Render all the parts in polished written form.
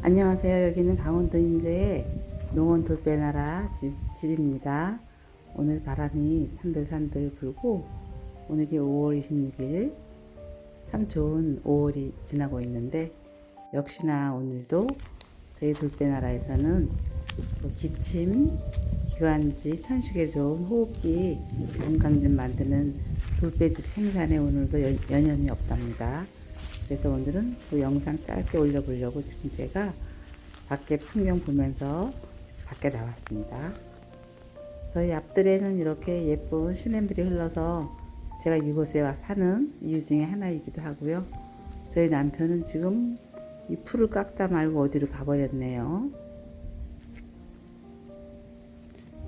안녕하세요. 여기는 강원도인데 농원 돌배나라 집입니다. 오늘 바람이 산들산들 불고 오늘이 5월 26일 참 좋은 5월이 지나고 있는데 역시나 오늘도 저희 돌배나라에서는 기침, 기관지, 천식에 좋은 호흡기 건강즙 만드는 돌배즙 생산에 오늘도 여념이 없답니다. 그래서 오늘은 그 영상 짧게 올려보려고 지금 제가 밖에 풍경 보면서 밖에 나왔습니다. 저희 앞들에는 이렇게 예쁜 시냇물이 흘러서 제가 이곳에 와 사는 이유 중에 하나이기도 하고요. 저희 남편은 지금 이 풀을 깎다 말고 어디로 가버렸네요.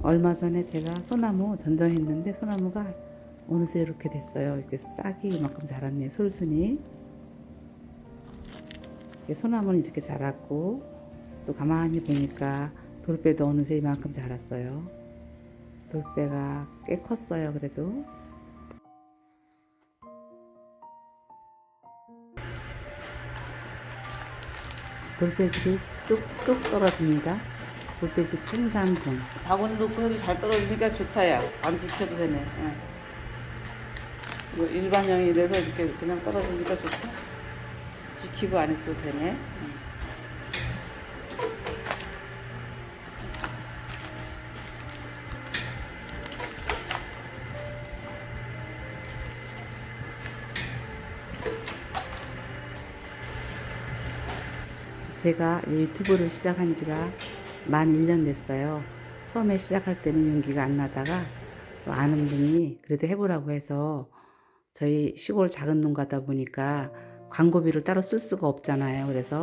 얼마 전에 제가 소나무 전정했는데 소나무가 어느새 이렇게 됐어요. 이렇게 싹이 이만큼 자랐네요. 솔순이. 소나무는 이렇게 자랐고 또 가만히 보니까 돌배도 어느새 이만큼 자랐어요. 돌배가 꽤 컸어요. 그래도 돌배즙이 뚝뚝 떨어집니다. 돌배즙 생산 중. 바구니 놓고 해도 잘 떨어지니까 좋다야. 안 지켜도 되네. 이거 일반형이라서 이렇게 그냥 떨어지니까 좋다. 지키고 안 했어도 되네. 제가 유튜브를 시작한 지가 만 1년 됐어요. 처음에 시작할 때는 용기가 안 나다가 또 아는 분이 그래도 해보라고 해서 저희 시골 작은 농가다 보니까 광고비를 따로 쓸 수가 없잖아요. 그래서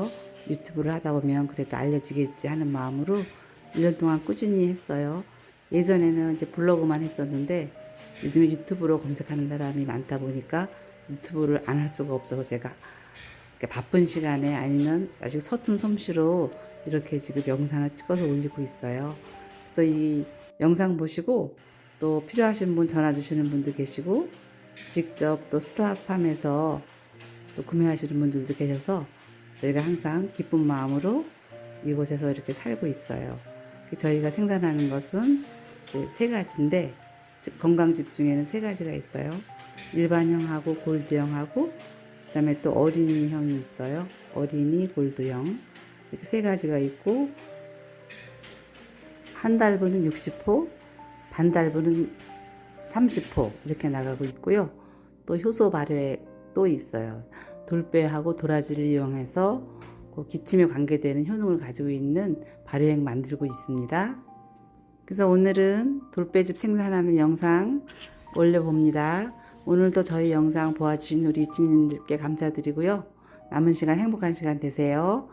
유튜브를 하다 보면 그래도 알려지겠지 하는 마음으로 1년 동안 꾸준히 했어요. 예전에는 이제 블로그만 했었는데 요즘에 유튜브로 검색하는 사람이 많다 보니까 유튜브를 안 할 수가 없어서 제가 바쁜 시간에 아니면 아직 서툰 솜씨로 이렇게 지금 영상을 찍어서 올리고 있어요. 그래서 이 영상 보시고 또 필요하신 분 전화 주시는 분도 계시고 직접 또 스타팜에서 또 구매하시는 분들도 계셔서 저희가 항상 기쁜 마음으로 이곳에서 이렇게 살고 있어요. 저희가 생산하는 것은 세 가지인데 건강즙 중에는 세 가지가 있어요. 일반형하고 골드형하고 그 다음에 또 어린이형이 있어요. 어린이, 골드형 이렇게 세 가지가 있고 한 달분은 60호, 반 달분은 30호 이렇게 나가고 있고요. 또 효소 발효에 또 있어요. 돌배하고 도라지를 이용해서 그 기침에 관계되는 효능을 가지고 있는 발효액 만들고 있습니다. 그래서 오늘은 돌배즙 생산하는 영상 올려봅니다. 오늘도 저희 영상 보아주신 우리 입주민님들께 감사드리고요. 남은 시간 행복한 시간 되세요.